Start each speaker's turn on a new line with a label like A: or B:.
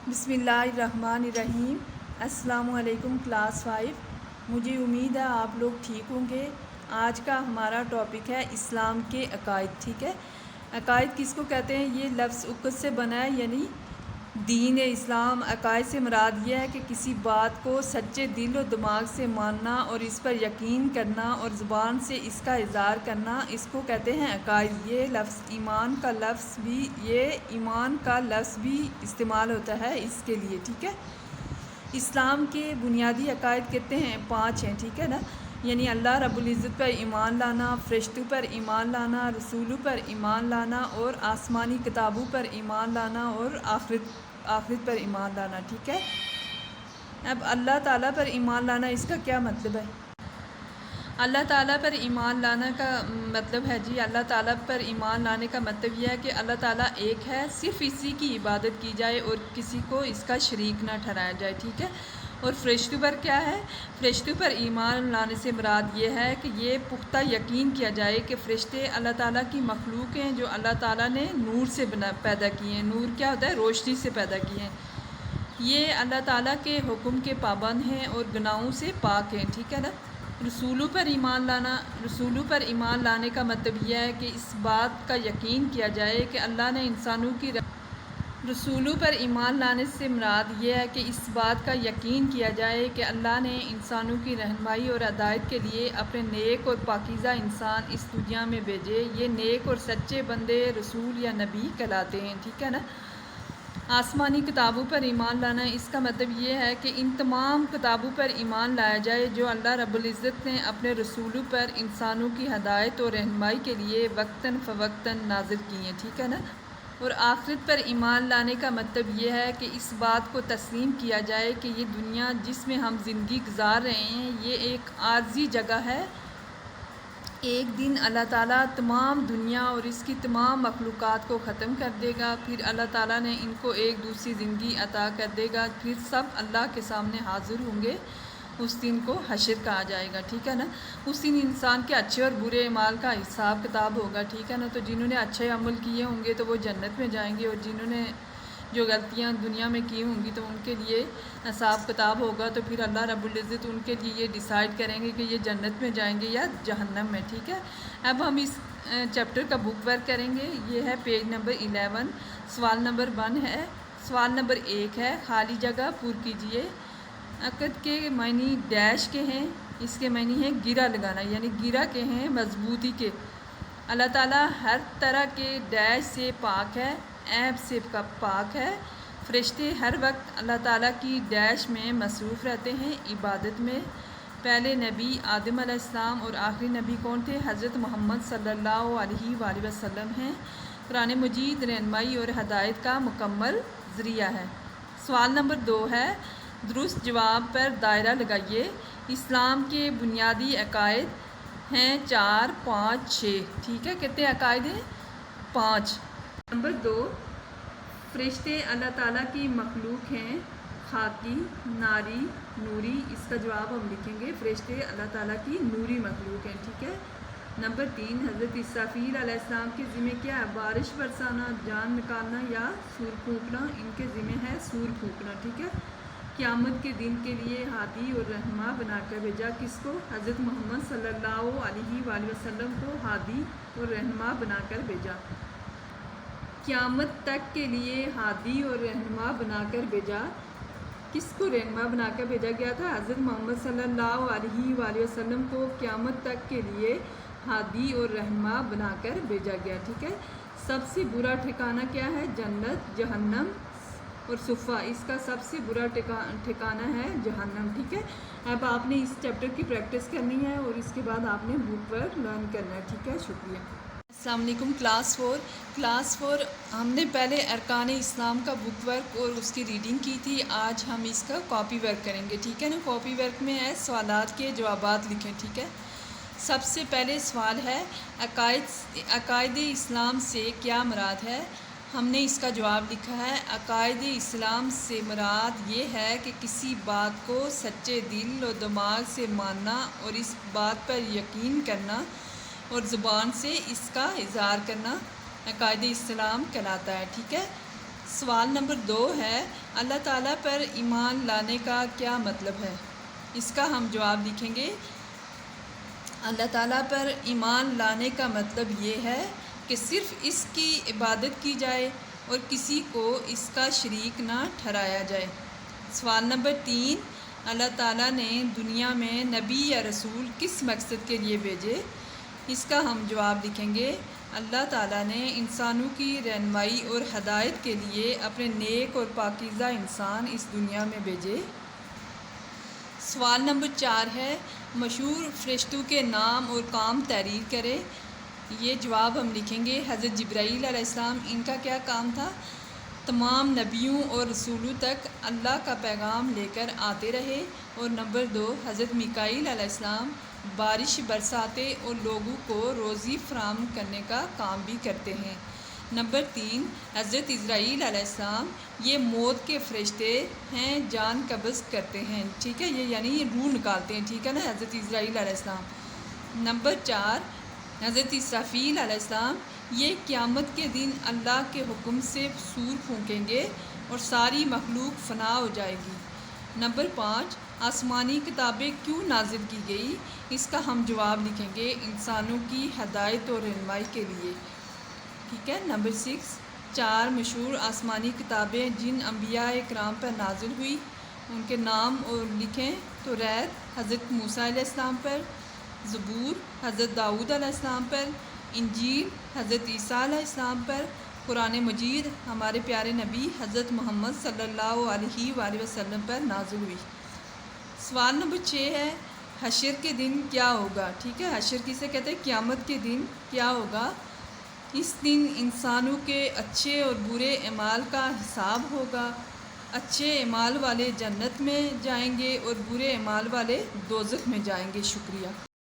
A: بسم اللہ الرحمن الرحیم۔ السلام علیکم کلاس 5۔ مجھے امید ہے آپ لوگ ٹھیک ہوں گے۔ آج کا ہمارا ٹاپک ہے اسلام کے عقائد، ٹھیک ہے۔ عقائد کس کو کہتے ہیں؟ یہ لفظ عقد سے بنا ہے، یعنی دین اسلام۔ عقائد سے مراد یہ ہے کہ کسی بات کو سچے دل و دماغ سے ماننا اور اس پر یقین کرنا اور زبان سے اس کا اظہار کرنا، اس کو کہتے ہیں عقائد۔ یہ ایمان کا لفظ بھی استعمال ہوتا ہے اس کے لیے، ٹھیک ہے۔ اسلام کے بنیادی عقائد کہتے ہیں 5 ہیں، ٹھیک ہے نا۔ یعنی اللہ رب العزت پر ایمان لانا، فرشتوں پر ایمان لانا، رسولوں پر ایمان لانا اور آسمانی کتابوں پر ایمان لانا اور آخرت پر ایمان لانا، ٹھیک ہے۔ اب اللہ تعالیٰ پر ایمان لانا، اس کا کیا مطلب ہے؟ اللہ تعالیٰ پر ایمان لانا کا مطلب ہے اللہ تعالیٰ پر ایمان لانے کا مطلب یہ ہے کہ اللہ تعالیٰ ایک ہے، صرف اسی کی عبادت کی جائے اور کسی کو اس کا شریک نہ ٹھہرایا جائے، ٹھیک ہے۔ اور فرشتوں پر کیا ہے؟ فرشتوں پر ایمان لانے سے مراد یہ ہے کہ یہ پختہ یقین کیا جائے کہ فرشتے اللہ تعالیٰ کی مخلوق ہیں جو اللہ تعالیٰ نے نور سے پیدا کیے ہیں۔ نور کیا ہوتا ہے؟ روشنی سے پیدا کیے ہیں۔ یہ اللہ تعالیٰ کے حکم کے پابند ہیں اور گناہوں سے پاک ہیں، ٹھیک ہے نا۔ رسولوں پر ایمان لانے کا مطلب یہ ہے کہ اس بات کا یقین کیا جائے کہ اللہ نے رسولوں پر ایمان لانے سے مراد یہ ہے کہ اس بات کا یقین کیا جائے کہ اللہ نے انسانوں کی رہنمائی اور ہدایت کے لیے اپنے نیک اور پاکیزہ انسان اس دنیا میں بھیجے۔ یہ نیک اور سچے بندے رسول یا نبی کہلاتے ہیں، ٹھیک ہے نا۔ آسمانی کتابوں پر ایمان لانا، اس کا مطلب یہ ہے کہ ان تمام کتابوں پر ایمان لایا جائے جو اللہ رب العزت نے اپنے رسولوں پر انسانوں کی ہدایت اور رہنمائی کے لیے وقتاً فوقتاً نازل کی ہیں، ٹھیک ہے نا۔ اور آخرت پر ایمان لانے کا مطلب یہ ہے کہ اس بات کو تسلیم کیا جائے کہ یہ دنیا جس میں ہم زندگی گزار رہے ہیں یہ ایک عارضی جگہ ہے۔ ایک دن اللہ تعالیٰ تمام دنیا اور اس کی تمام مخلوقات کو ختم کر دے گا، پھر اللہ تعالیٰ نے ان کو ایک دوسری زندگی عطا کر دے گا، پھر سب اللہ کے سامنے حاضر ہوں گے۔ اس دن کو حشر کہا جائے گا، ٹھیک ہے نا۔ اس دن انسان کے اچھے اور برے اعمال کا حساب کتاب ہوگا، ٹھیک ہے نا۔ تو جنہوں نے اچھے عمل کیے ہوں گے تو وہ جنت میں جائیں گے، اور جنہوں نے جو غلطیاں دنیا میں کی ہوں گی تو ان کے لیے حساب کتاب ہوگا، تو پھر اللہ رب العزت ان کے لیے یہ ڈیسائیڈ کریں گے کہ یہ جنت میں جائیں گے یا جہنم میں، ٹھیک ہے۔ اب ہم اس چیپٹر کا بک ورک کریں گے۔ یہ ہے پیج نمبر 11، سوال نمبر 1 ہے۔ سوال نمبر 1 ہے، خالی جگہ پر کیجیے۔ عقد کے معنی ڈیش کے ہیں، اس کے معنی ہیں گرہ لگانا، یعنی گرہ کے ہیں مضبوطی کے۔ اللہ تعالیٰ ہر طرح کے ڈیش سے پاک ہے، عیب سے پاک ہے۔ فرشتے ہر وقت اللہ تعالیٰ کی ڈیش میں مصروف رہتے ہیں، عبادت میں۔ پہلے نبی آدم علیہ السلام اور آخری نبی کون تھے؟ حضرت محمد صلی اللہ علیہ وآلہ وسلم ہیں۔ قرآن مجید رہنمائی اور ہدایت کا مکمل ذریعہ ہے۔ سوال نمبر 2 ہے، درست جواب پر دائرہ لگائیے۔ اسلام کے بنیادی عقائد ہیں 4، 5، 6، ٹھیک ہے۔ کتنے عقائد ہیں؟ 5۔ نمبر 2، فرشتے اللہ تعالیٰ کی مخلوق ہیں، خاکی، ناری، نوری۔ اس کا جواب ہم لکھیں گے، فرشتے اللہ تعالیٰ کی نوری مخلوق ہیں، ٹھیک ہے۔ نمبر 3، حضرت اسرافیل علیہ السلام کے ذمہ کیا ہے؟ بارش برسانا، جان نکالنا یا سور پھونکنا؟ ان کے ذمہ ہے سور پھونکنا، ٹھیک ہے۔ قیامت کے دن کے لیے ہادی اور رہنما بنا کر بھیجا، کس کو؟ حضرت محمد صلی اللہ علیہ وآلہ وسلم کو ہادی اور رہنما بنا کر بھیجا۔ قیامت تک کے لیے ہادی اور رہنما بنا کر بھیجا، کس کو رہنما بنا کر بھیجا گیا تھا؟ حضرت محمد صلی اللہ علیہ وآلہ وسلم کو قیامت تک کے لیے ہادی اور رہنما بنا کر بھیجا گیا، ٹھیک ہے۔ سب سے برا ٹھکانہ کیا ہے؟ جنت، جہنم اور صفہ۔ اس کا سب سے برا ٹھکانہ ہے جہنم، ٹھیک ہے۔ اب آپ نے اس چیپٹر کی پریکٹس کرنی ہے اور اس کے بعد آپ نے بک پر لرن کرنا ہے، ٹھیک ہے۔ شکریہ۔ السلام علیکم کلاس 4۔ ہم نے پہلے ارکان اسلام کا بک ورک اور اس کی ریڈنگ کی تھی، آج ہم اس کا کاپی ورک کریں گے، ٹھیک ہے نا۔ کاپی ورک میں ہے سوالات کے جوابات لکھیں، ٹھیک ہے۔ سب سے پہلے سوال ہے، عقائد اسلام سے کیا مراد ہے؟ ہم نے اس کا جواب لکھا ہے، عقائد اسلام سے مراد یہ ہے کہ کسی بات کو سچے دل و دماغ سے ماننا اور اس بات پر یقین کرنا اور زبان سے اس کا اظہار کرنا عقائد اسلام کہلاتا ہے، ٹھیک ہے۔ سوال نمبر 2 ہے، اللہ تعالیٰ پر ایمان لانے کا کیا مطلب ہے؟ اس کا ہم جواب لکھیں گے، اللہ تعالیٰ پر ایمان لانے کا مطلب یہ ہے کہ صرف اس کی عبادت کی جائے اور کسی کو اس کا شریک نہ ٹھہرایا جائے۔ سوال نمبر 3، اللہ تعالیٰ نے دنیا میں نبی یا رسول کس مقصد کے لیے بھیجے؟ اس کا ہم جواب لکھیں گے، اللہ تعالیٰ نے انسانوں کی رہنمائی اور ہدایت کے لیے اپنے نیک اور پاکیزہ انسان اس دنیا میں بھیجے۔ سوال نمبر 4 ہے، مشہور فرشتوں کے نام اور کام تحریر کرے۔ یہ جواب ہم لکھیں گے، حضرت جبرائیل علیہ السلام، ان کا کیا کام تھا؟ تمام نبیوں اور رسولوں تک اللہ کا پیغام لے کر آتے رہے۔ اور نمبر 2، حضرت میکائیل علیہ السلام بارش برساتے اور لوگوں کو روزی فراہم کرنے کا کام بھی کرتے ہیں۔ نمبر 3، حضرت اسرائیل علیہ السلام، یہ موت کے فرشتے ہیں، جان قبض کرتے ہیں، ٹھیک ہے، یہ یعنی یہ روح نکالتے ہیں، ٹھیک ہے نا، حضرت اسرائیل علیہ السلام۔ نمبر 4، حضرت اسرافیل علیہ السلام، یہ قیامت کے دن اللہ کے حکم سے سور پھونکیں گے اور ساری مخلوق فنا ہو جائے گی۔ نمبر 5، آسمانی کتابیں کیوں نازل کی گئی؟ اس کا ہم جواب لکھیں گے، انسانوں کی ہدایت اور رہنمائی کے لیے، ٹھیک ہے۔ نمبر 6، 4 مشہور آسمانی کتابیں جن انبیاء کرام پر نازل ہوئی، ان کے نام اور لکھیں تو ریت حضرت موسیٰ علیہ السلام پر، زبور حضرت داؤد علیہ السلام پر، انجیل حضرت عیسیٰ علیہ السلام پر، قرآن مجید ہمارے پیارے نبی حضرت محمد صلی اللہ علیہ وآلہ وسلم پر نازل ہوئی۔ سوال نمبر 6 ہے، حشر کے دن کیا ہوگا؟ ٹھیک ہے، حشر کسے کہتے ہیں؟ قیامت کے دن کیا ہوگا؟ اس دن انسانوں کے اچھے اور برے اعمال کا حساب ہوگا۔ اچھے اعمال والے جنت میں جائیں گے اور برے اعمال والے دوزخ میں جائیں گے۔ شکریہ۔